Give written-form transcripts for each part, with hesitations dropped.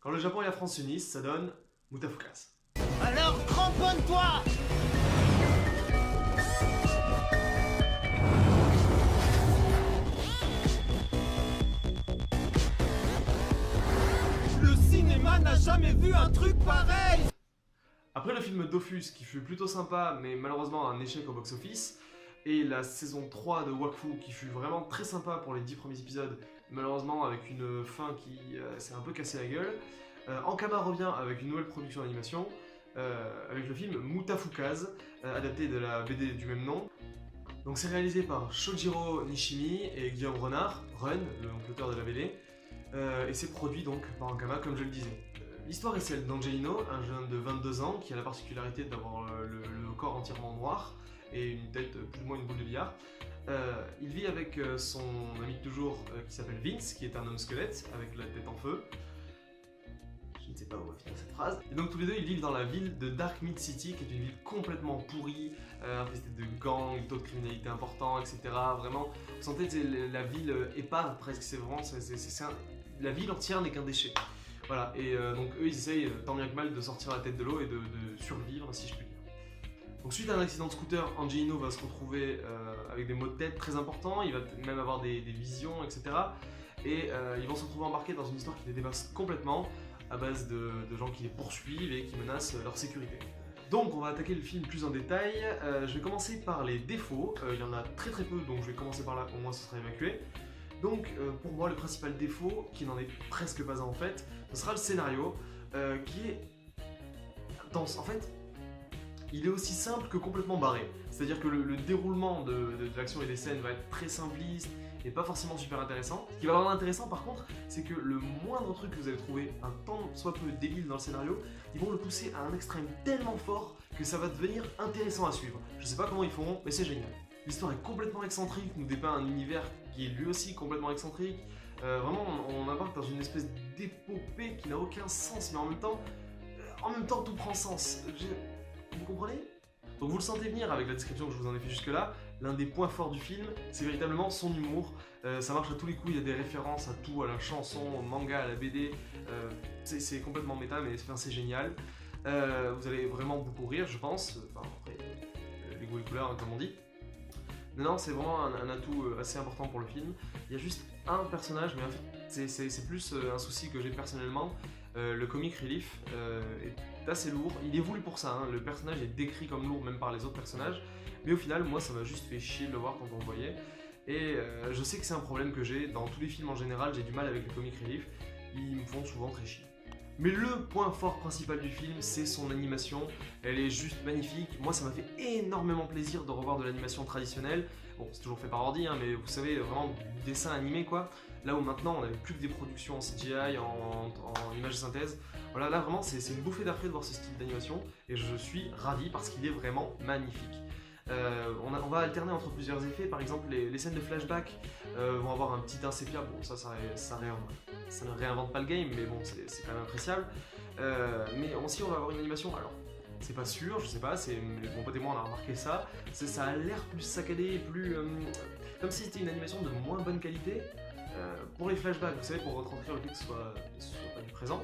Quand le Japon et la France s'unissent, ça donne Mutafukas. Alors cramponne-toi! Le cinéma n'a jamais vu un truc pareil! Après le film Dofus, qui fut plutôt sympa, mais malheureusement un échec au box-office, et la saison 3 de Wakfu, qui fut vraiment très sympa pour les 10 premiers épisodes, malheureusement avec une fin qui s'est un peu cassé la gueule, Ankama revient avec une nouvelle production d'animation, avec le film Mutafukaz, adapté de la BD du même nom. Donc c'est réalisé par Shojiro Nishimi et Guillaume Renard, Run, l'auteur de la BD, et c'est produit donc par Ankama comme je le disais. L'histoire est celle d'Angelino, un jeune de 22 ans qui a la particularité d'avoir le corps entièrement noir et une tête plus ou moins une boule de billard. Il vit avec son ami de toujours qui s'appelle Vince, qui est un homme squelette avec la tête en feu. Je ne sais pas où va finir cette phrase. Et donc tous les deux ils vivent dans la ville de Dark Mid City, qui est une ville complètement pourrie, infestée de gangs, taux de criminalité important, etc. Vraiment, vous sentez la ville épave presque, c'est vraiment, la ville entière n'est qu'un déchet. Voilà, et donc eux ils essayent tant bien que mal de sortir la tête de l'eau et de survivre si je puis dire. Donc suite à un accident de scooter, Angelino va se retrouver avec des maux de tête très importants, il va même avoir des visions, etc. Et ils vont se retrouver embarqués dans une histoire qui les dépasse complètement, à base de gens qui les poursuivent et qui menacent leur sécurité. Donc on va attaquer le film plus en détail. Je vais commencer par les défauts, il y en a très peu, donc je vais commencer par là, au moins ce sera évacué. Donc pour moi le principal défaut, qui n'en est presque pas un en fait, ce sera le scénario, qui est dense. En fait, il est aussi simple que complètement barré. C'est-à-dire que le déroulement de l'action et des scènes va être très simpliste et pas forcément super intéressant. Ce qui va rendre intéressant par contre, c'est que le moindre truc que vous allez trouver un tant soit peu débile dans le scénario, ils vont le pousser à un extrême tellement fort que ça va devenir intéressant à suivre. Je sais pas comment ils feront, mais c'est génial. L'histoire est complètement excentrique, nous dépeint un univers qui est lui aussi complètement excentrique. Vraiment, on embarque dans une espèce d'épopée qui n'a aucun sens, mais en même temps tout prend sens. Vous comprenez? Donc vous le sentez venir avec la description que je vous en ai fait jusque là. L'un des points forts du film, c'est véritablement son humour. Ça marche à tous les coups, il y a des références à tout, à la chanson, au manga, à la BD. C'est complètement méta, mais c'est génial. Vous allez vraiment beaucoup rire, je pense. Enfin, après, les goûts et les couleurs, comme on dit. Non, c'est vraiment un atout assez important pour le film. Il y a juste un personnage, mais en fait, c'est plus un souci que j'ai personnellement. Le comic relief est assez lourd. Il est voulu pour ça, hein. Le personnage est décrit comme lourd même par les autres personnages. Mais au final, moi, ça m'a juste fait chier de le voir quand on le voyait. Et je sais que c'est un problème que j'ai. Dans tous les films en général, j'ai du mal avec le comic relief. Ils me font souvent très chier. Mais le point fort principal du film, c'est son animation. Elle est juste magnifique. Moi, ça m'a fait énormément plaisir de revoir de l'animation traditionnelle. Bon, c'est toujours fait par ordi, hein, mais vous savez, vraiment du dessin animé, quoi. Là où maintenant, on n'avait plus que des productions en CGI, en images de synthèse. Voilà, là, vraiment, c'est une bouffée d'air frais de voir ce style d'animation. Et je suis ravi parce qu'il est vraiment magnifique. On va alterner entre plusieurs effets, par exemple les scènes de flashback vont avoir un petit teint sépia, bon ça ne réinvente pas le game, mais bon c'est quand même appréciable. Mais aussi on va avoir une animation, alors c'est pas sûr, je sais pas, mon pote et moi on a remarqué ça, ça a l'air plus saccadé, plus comme si c'était une animation de moins bonne qualité. Pour les flashbacks, vous savez, pour retranscrire le fait que ce soit pas du présent.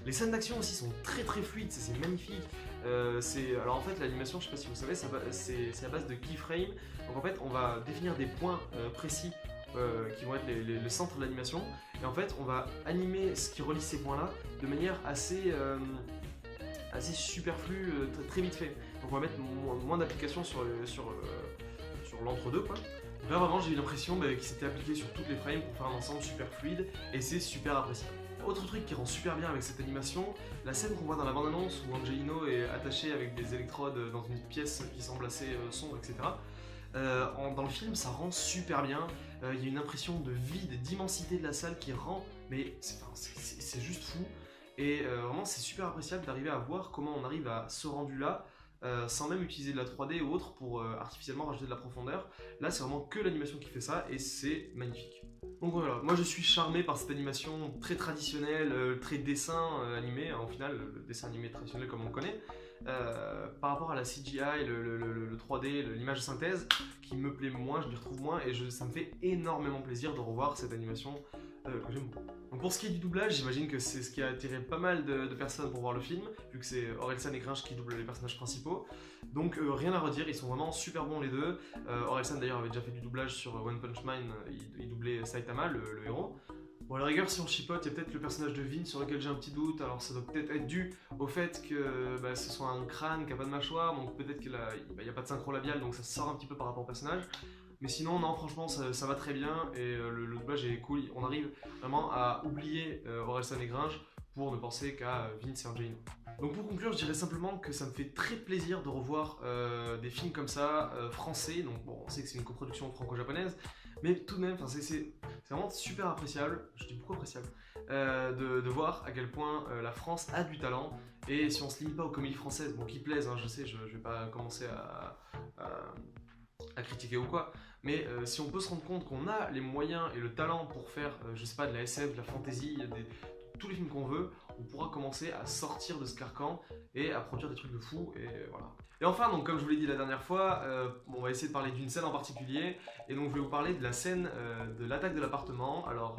Les scènes d'action aussi sont très fluides, c'est magnifique. Alors en fait l'animation, je sais pas si vous savez, c'est à base de keyframe. Donc en fait on va définir des points précis qui vont être le centre de l'animation. Et en fait on va animer ce qui relie ces points là de manière assez superflue, très vite fait. Donc on va mettre moins d'applications sur l'entre-deux quoi. Donc là vraiment j'ai eu l'impression qu'il s'était appliqué sur toutes les frames pour faire un ensemble super fluide et c'est super appréciable. Autre truc qui rend super bien avec cette animation, la scène qu'on voit dans la bande-annonce où Angelino est attaché avec des électrodes dans une pièce qui semble assez sombre, etc. Dans le film, ça rend super bien. Il y a une impression de vide, d'immensité de la salle qui rend, mais c'est juste fou. Et vraiment, c'est super appréciable d'arriver à voir comment on arrive à ce rendu-là. Sans même utiliser de la 3D ou autre pour artificiellement rajouter de la profondeur. Là c'est vraiment que l'animation qui fait ça et c'est magnifique. Donc voilà, moi je suis charmé par cette animation très traditionnelle, très dessin animé, au final le dessin animé traditionnel comme on le connaît. par rapport à la CGI, le 3D, l'image de synthèse, qui me plaît moins, je m'y retrouve moins, et ça me fait énormément plaisir de revoir cette animation que j'aime beaucoup. Donc pour ce qui est du doublage, j'imagine que c'est ce qui a attiré pas mal de personnes pour voir le film, vu que c'est Orelsan et Grinch qui doublent les personnages principaux. Donc rien à redire, ils sont vraiment super bons les deux. Orelsan d'ailleurs avait déjà fait du doublage sur One Punch Man, il doublait Saitama, le héros. Bon, à la rigueur, si on chipote, il y a peut-être le personnage de Vin sur lequel j'ai un petit doute. Alors, ça doit peut-être être dû au fait que ce soit un crâne qui a pas de mâchoire, donc peut-être qu'il n'y a pas de synchro labial, donc ça sort un petit peu par rapport au personnage. Mais sinon, non, franchement, ça va très bien et le doublage est cool. On arrive vraiment à oublier Orelsan et Grinch pour ne penser qu'à Vince et Angelino. Donc pour conclure, je dirais simplement que ça me fait très plaisir de revoir des films comme ça, français. Donc bon, on sait que c'est une coproduction franco-japonaise, mais tout de même, c'est vraiment super appréciable, je dis beaucoup appréciable, de voir à quel point la France a du talent. Et si on se limite pas aux comédies françaises, bon qui plaisent, hein, je sais, je vais pas commencer à critiquer ou quoi, mais si on peut se rendre compte qu'on a les moyens et le talent pour faire, je sais pas, de la SF, de la fantasy, tous les films qu'on veut, on pourra commencer à sortir de ce carcan et à produire des trucs de fou, et voilà. Et enfin, donc comme je vous l'ai dit la dernière fois, on va essayer de parler d'une scène en particulier, et donc je vais vous parler de la scène de l'attaque de l'appartement. Alors,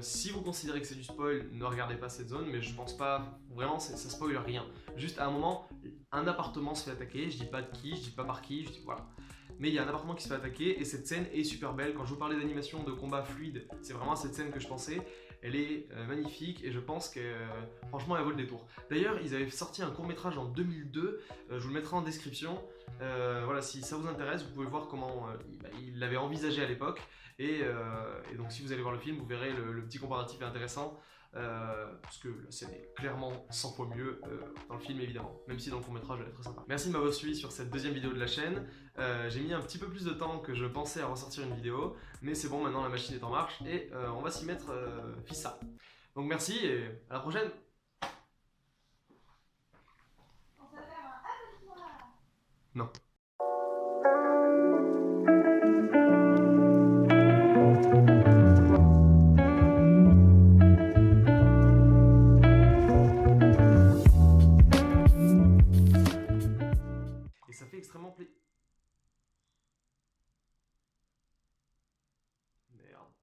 si vous considérez que c'est du spoil, ne regardez pas cette zone, mais je pense pas, vraiment ça spoil rien. Juste à un moment, un appartement se fait attaquer, je dis pas de qui, je dis pas par qui, je dis voilà. Mais il y a un appartement qui se fait attaquer et cette scène est super belle. Quand je vous parlais d'animation, de combat fluide, c'est vraiment cette scène que je pensais. Elle est magnifique et je pense que franchement elle vaut le détour. D'ailleurs, ils avaient sorti un court-métrage en 2002, je vous le mettrai en description. Voilà, si ça vous intéresse, vous pouvez voir comment il l'avait envisagé à l'époque. Et donc si vous allez voir le film, vous verrez le petit comparatif est intéressant. Parce que la scène est clairement 100 fois mieux dans le film évidemment, même si dans le court-métrage elle est très sympa. Merci de m'avoir suivi sur cette deuxième vidéo de la chaîne. J'ai mis un petit peu plus de temps que je pensais à ressortir une vidéo, mais c'est bon, maintenant la machine est en marche et on va s'y mettre fissa. Donc merci et à la prochaine. Non.